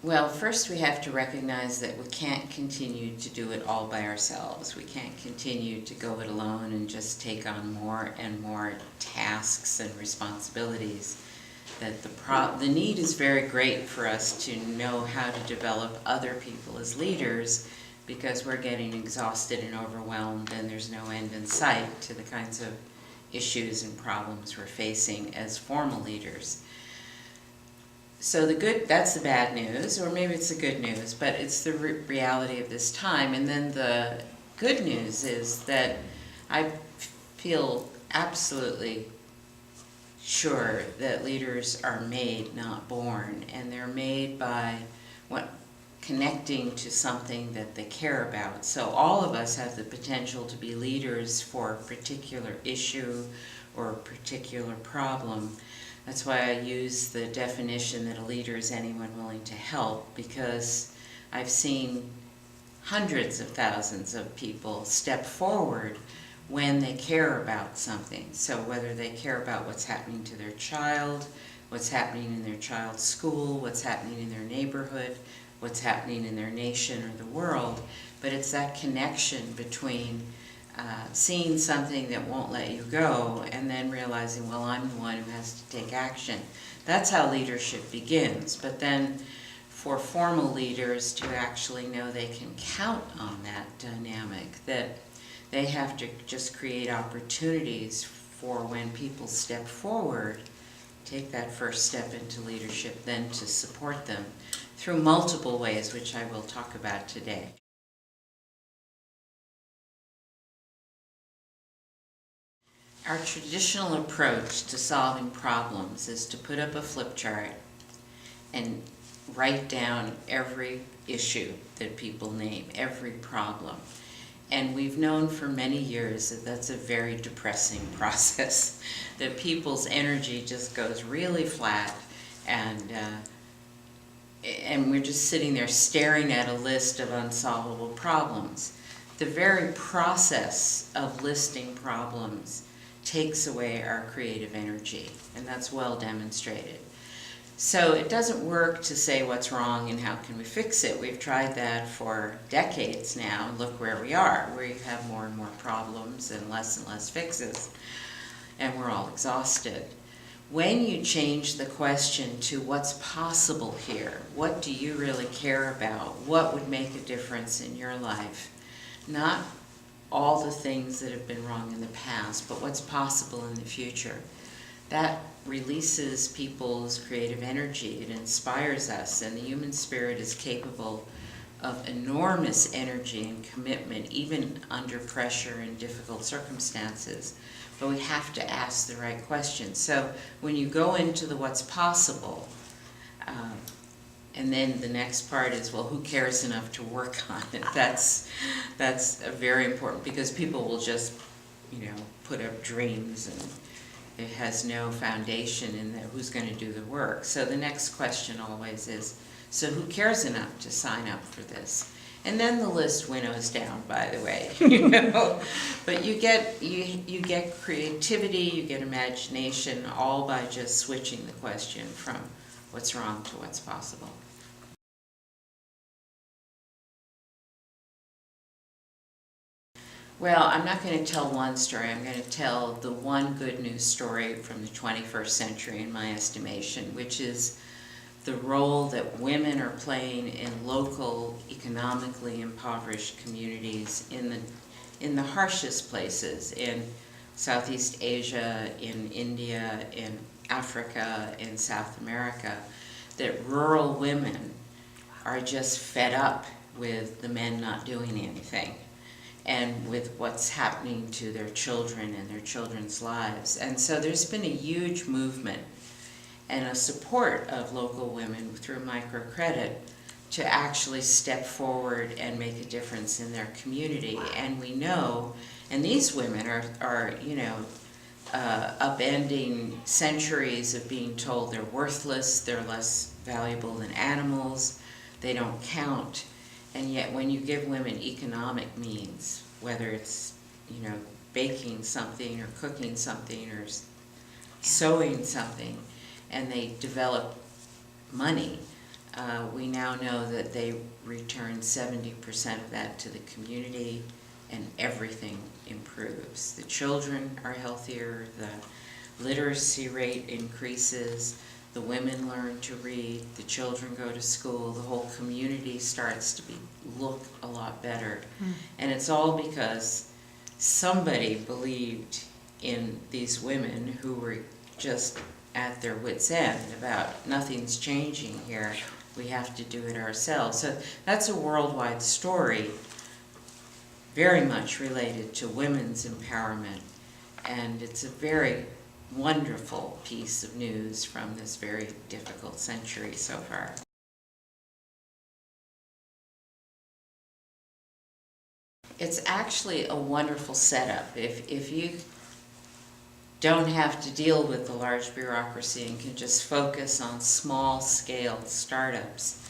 Well, first we have to recognize that we can't continue to do it all by ourselves. We can't continue to go it alone and just take on more and more tasks and responsibilities. That the need is very great for us to know how to develop other people as leaders, because we're getting exhausted and overwhelmed and there's no end in sight to the kinds of issues and problems we're facing as formal leaders. So that's the bad news, or maybe it's the good news, but it's the reality of this time. And then the good news is that I feel absolutely sure that leaders are made, not born, and they're made by connecting to something that they care about. So all of us have the potential to be leaders for a particular issue or a particular problem. That's why I use the definition that a leader is anyone willing to help, because I've seen hundreds of thousands of people step forward when they care about something. So whether they care about what's happening to their child, what's happening in their child's school, what's happening in their neighborhood, what's happening in their nation or the world, but it's that connection between seeing something that won't let you go and then realizing, well, I'm the one who has to take action. That's how leadership begins. But then for formal leaders to actually know they can count on that dynamic, that they have to just create opportunities for when people step forward, take that first step into leadership, then to support them through multiple ways, which I will talk about today. Our traditional approach to solving problems is to put up a flip chart and write down every issue that people name, every problem. And we've known for many years that that's a very depressing process, that people's energy just goes really flat, and we're just sitting there staring at a list of unsolvable problems. The very process of listing problems takes away our creative energy, and that's well demonstrated. So it doesn't work to say what's wrong and how can we fix it. We've tried that for decades now, and look where we are. We have more and more problems and less fixes, and we're all exhausted. When you change the question to what's possible here, what do you really care about, what would make a difference in your life, not all the things that have been wrong in the past, but what's possible in the future. That releases people's creative energy. It inspires us, and the human spirit is capable of enormous energy and commitment, even under pressure and difficult circumstances. But we have to ask the right questions. So when you go into the what's possible, and then the next part is, well, who cares enough to work on it? That's very important, because people will just, put up dreams, and it has no foundation in that who's going to do the work. So the next question always is, so who cares enough to sign up for this? And then the list winnows down, by the way, But you get creativity, you get imagination, all by just switching the question from what's wrong to what's possible. Well, I'm not going to tell one story. I'm going to tell the one good news story from the 21st century, in my estimation, which is the role that women are playing in local, economically impoverished communities in the harshest places, in Southeast Asia, in India, in Africa, in South America, that rural women are just fed up with the men not doing anything, and with what's happening to their children and their children's lives. And so there's been a huge movement and a support of local women through microcredit to actually step forward and make a difference in their community. And we know, and these women are upending centuries of being told they're worthless, they're less valuable than animals, they don't count. And yet when you give women economic means, whether it's, baking something or cooking something or sewing something, and they develop money, We now know that they return 70% of that to the community, and everything improves. The children are healthier, the literacy rate increases, the women learn to read, the children go to school, the whole community starts to look a lot better. And it's all because somebody believed in these women who were just at their wits' end about nothing's changing here, we have to do it ourselves. So that's a worldwide story, very much related to women's empowerment, and it's a very wonderful piece of news from this very difficult century so far. It's actually a wonderful setup. If you don't have to deal with the large bureaucracy and can just focus on small-scale startups,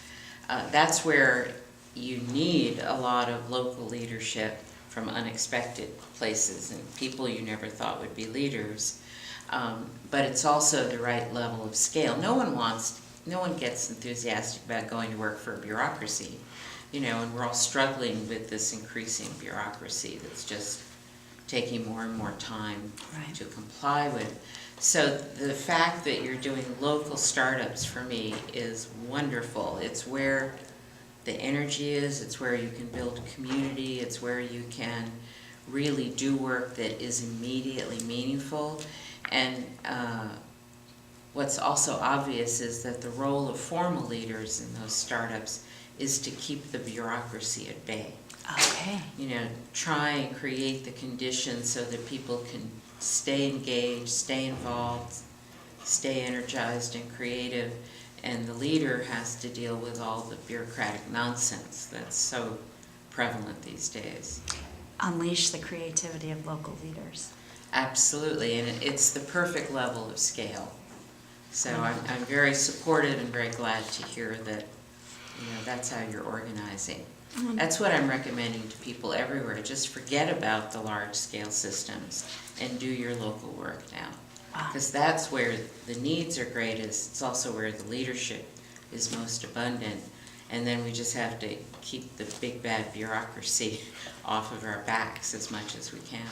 that's where you need a lot of local leadership from unexpected places and people you never thought would be leaders. But it's also the right level of scale. No one gets enthusiastic about going to work for a bureaucracy, and we're all struggling with this increasing bureaucracy that's just taking more and more time to comply with. So the fact that you're doing local startups for me is wonderful. It's where the energy is, it's where you can build community, it's where you can really do work that is immediately meaningful. And what's also obvious is that the role of formal leaders in those startups is to keep the bureaucracy at bay. Okay. Try and create the conditions so that people can stay engaged, stay involved, stay energized and creative, and the leader has to deal with all the bureaucratic nonsense that's so prevalent these days. Unleash the creativity of local leaders. Absolutely, and it's the perfect level of scale. So I'm very supportive and very glad to hear that that's how you're organizing. That's what I'm recommending to people everywhere. Just forget about the large-scale systems and do your local work now. Because that's where the needs are greatest. It's also where the leadership is most abundant. And then we just have to keep the big bad bureaucracy off of our backs as much as we can.